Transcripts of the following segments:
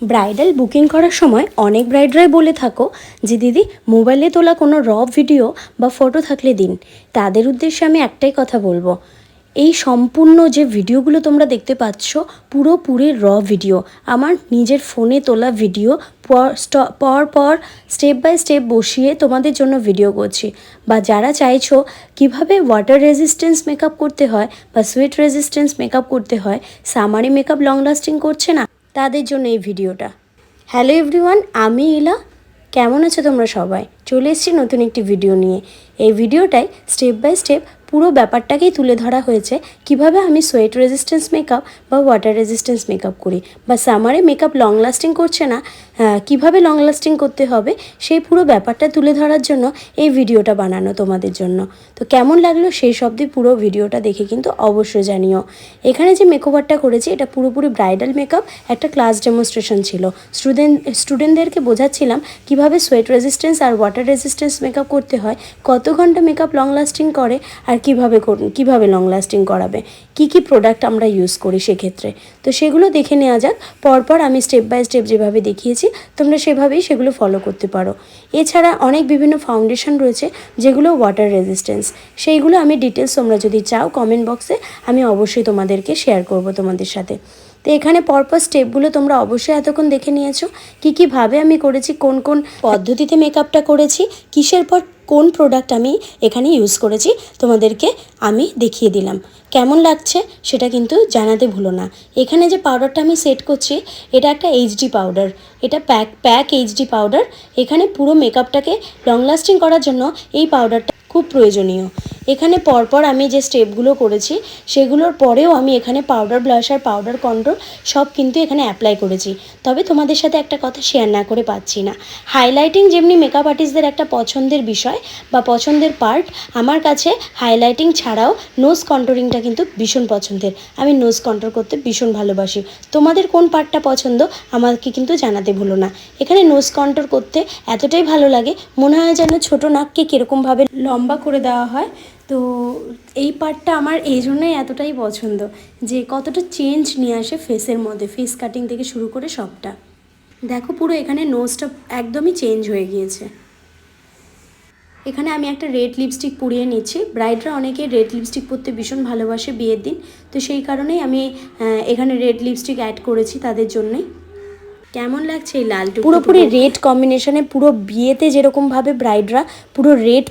Bridal booking করার সময় অনেক ব্রাইডরাই বলে থাকো যে দিদি মোবাইলে তোলা কোনো ভিডিও বা ফটো থাকলে দিন। তাদের উদ্দেশ্যে আমি একটাই কথা বলবো, এই সম্পূর্ণ যে ভিডিওগুলো তোমরা দেখতে পাচ্ছ পুরোপুরি ভিডিও, আমার নিজের ফোনে তোলা ভিডিও। পর স্টেপ বাই স্টেপ বসিয়ে তোমাদের জন্য ভিডিও করছি। বা যারা চাইছো কিভাবে ওয়াটার রেজিস্ট্যান্স মেকআপ করতে হয় বা সুয়েট রেজিস্ট্যান্স মেকআপ করতে হয়, সামারি মেকআপ লং লাস্টিং করছে না, তাদের জন্য এই ভিডিওটা। হ্যালো এভরিওয়ান, আমি ইলা। কেমন আছো তোমরা সবাই? চলে এসেছি নতুন একটি ভিডিও নিয়ে। এই ভিডিওটায় স্টেপ বাই স্টেপ পুরো ব্যাপারটাকেই তুলে ধরা হয়েছে, কিভাবে আমি সোয়েট রেজিস্ট্যান্স মেকআপ বা ওয়াটার রেজিস্ট্যান্স মেকআপ করি, বা সামারে মেকআপ লং লাস্টিং করছে না, কিভাবে লং লাস্টিং করতে হবে, সেই পুরো ব্যাপারটা তুলে ধরার জন্য এই ভিডিওটা বানানো তোমাদের জন্য। তো কেমন লাগলো সেই শব্দে পুরো ভিডিওটা দেখে কিন্তু অবশ্যই জানিও। এখানে যে মেকওভারটা করেছি এটা পুরোপুরি ব্রাইডাল মেকআপ, একটা ক্লাস ডেমনস্ট্রেশন ছিল। স্টুডেন্টদেরকে বোঝাচ্ছিলাম কিভাবে সোয়েট রেজিস্ট্যান্স আর ওয়াটার রেজিস্ট্যান্স মেকআপ করতে হয়, কত ঘন্টা মেকআপ লং লাস্টিং করে, আর কিভাবে লং লাস্টিং করাবে, কি প্রোডাক্ট আমরা ইউজ করি সেক্ষেত্রে। তো সেগুলো দেখে নেওয়া যাক। পরপর আমি স্টেপ বাই স্টেপ যেভাবে দেখিয়েছি তোমরা সেভাবেই সেগুলো ফলো করতে পারো। এছাড়া অনেক বিভিন্ন ফাউন্ডেশন রয়েছে যেগুলো ওয়াটার রেজিস্ট্যান্স, সেইগুলো আমি ডিটেলস তোমরা যদি চাও কমেন্ট বক্সে আমি অবশ্যই তোমাদেরকে শেয়ার করব তোমাদের সাথে। তো এখানে পরপর স্টেপগুলো তোমরা অবশ্যই এতক্ষণ দেখে নিয়েছো, কীভাবে আমি করেছি, কোন পদ্ধতিতে মেকআপটা করেছি, কিসের পর কোন প্রোডাক্ট আমি এখানে ইউজ করেছি তোমাদেরকে আমি দেখিয়ে দিলাম। কেমন লাগছে সেটা কিন্তু জানাতে ভুলো না। এখানে যে পাউডারটা আমি সেট করছি এটা একটা এইচডি পাউডার, এটা প্যাক এইচডি পাউডার। এখানে পুরো মেকআপটাকে লং লাস্টিং করার জন্য এই পাউডারটা খুব প্রয়োজনীয়। এখানে পরপর আমি যে স্টেপগুলো করেছি সেগুলোর পরেও আমি এখানে পাউডার ব্লাশ আর পাউডার কন্ট্রোল সব কিন্তু এখানে অ্যাপ্লাই করেছি। তবে তোমাদের সাথে একটা কথা শেয়ার না করে পাচ্ছি না, হাইলাইটিং যেমনি মেকআপ আর্টিস্টদের একটা পছন্দের বিষয় বা পছন্দের পার্ট, আমার কাছে হাইলাইটিং ছাড়াও নোজ কন্ট্রোলিংটা কিন্তু ভীষণ পছন্দের। আমি নোজ কন্ট্রোল করতে ভীষণ ভালোবাসি। তোমাদের কোন পার্টটা পছন্দ আমাকে কিন্তু জানাতে ভুলো না। এখানে নোজ কন্ট্রোল করতে এতটাই ভালো লাগে, মনে হয় যেন ছোটো নাককে কীরকমভাবে লম্বা করে দেওয়া হয়। তো এই পার্টটা আমার এই জন্যই এতটাই পছন্দ যে কতটা চেঞ্জ নিয়ে আসে ফেসের মধ্যে, ফেস কাটিং থেকে শুরু করে সবটা। দেখো পুরো এখানে নোজটা একদমই চেঞ্জ হয়ে গিয়েছে। এখানে আমি একটা রেড লিপস্টিক পরিয়ে নিচ্ছি। ব্রাইডরা অনেকে রেড লিপস্টিক পরতে ভীষণ ভালোবাসে বিয়ের দিন, তো সেই কারণেই আমি এখানে রেড লিপস্টিক অ্যাড করেছি তাদের জন্যই। কেমন লাগছে এই লাল পুরোপুরি রেড কম্বিনেশনে, পুরো বিয়েতে যেরকমভাবে ব্রাইডরা পুরো রেড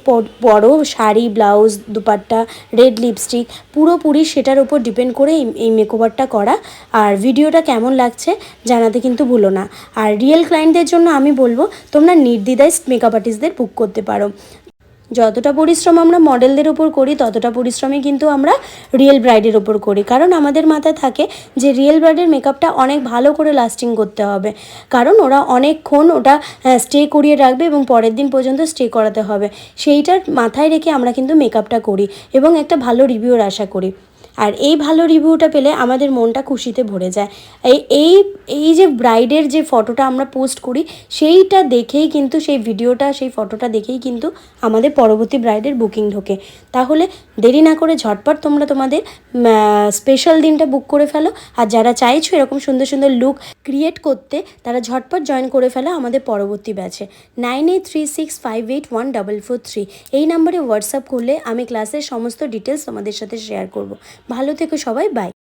পরো, sari blouse dupatta red lipstick পুরোপুরি সেটার উপর ডিপেন্ড করে এই মেকওভারটা করা। আর ভিডিওটা কেমন লাগছে জানাতে কিন্তু ভুলো না। আর রিয়েল ক্লায়েন্টদের জন্য আমি বলবো তোমরা নির্দ্বিধায় মেকআপ আর্টিস্টদের বুক করতে পারো। যতটা পরিশ্রম আমরা মডেলদের ওপর করি ততটা পরিশ্রমই কিন্তু আমরা রিয়েল ব্রাইডের ওপর করি, কারণ আমাদের মাথায় থাকে যে রিয়েল ব্রাইডের মেকআপটা অনেক ভালো করে লাস্টিং করতে হবে, কারণ ওরা অনেকক্ষণ ওটা স্টে করিয়ে রাখবে এবং পরের দিন পর্যন্ত স্টে করাতে হবে। সেইটার মাথায় রেখে আমরা কিন্তু মেকআপটা করি এবং একটা ভালো রিভিউর আশা করি। আর এই ভালো রিভিউটা পেলে আমাদের মনটা খুশিতে ভরে যায়। এই এই যে ব্রাইডের যে ফটোটা আমরা পোস্ট করি সেইটা দেখেই কিন্তু, সেই ভিডিওটা সেই ফটোটা দেখেই কিন্তু আমাদের পরবর্তী ব্রাইডের বুকিং ঢোকে। তাহলে দেরি না করে ঝটপট তোমরা তোমাদের স্পেশাল দিনটা বুক করে ফেলো। আর যারা চাইছো এরকম সুন্দর সুন্দর লুক ক্রিয়েট করতে তারা ঝটপট জয়েন করে ফেলো আমাদের পরবর্তী ব্যাচে। 9836581443 এই নাম্বারে হোয়াটসঅ্যাপ করলে আমি ক্লাসের সমস্ত ডিটেলস তোমাদের সাথে শেয়ার করব। ভালো থেকো সবাই, বাই।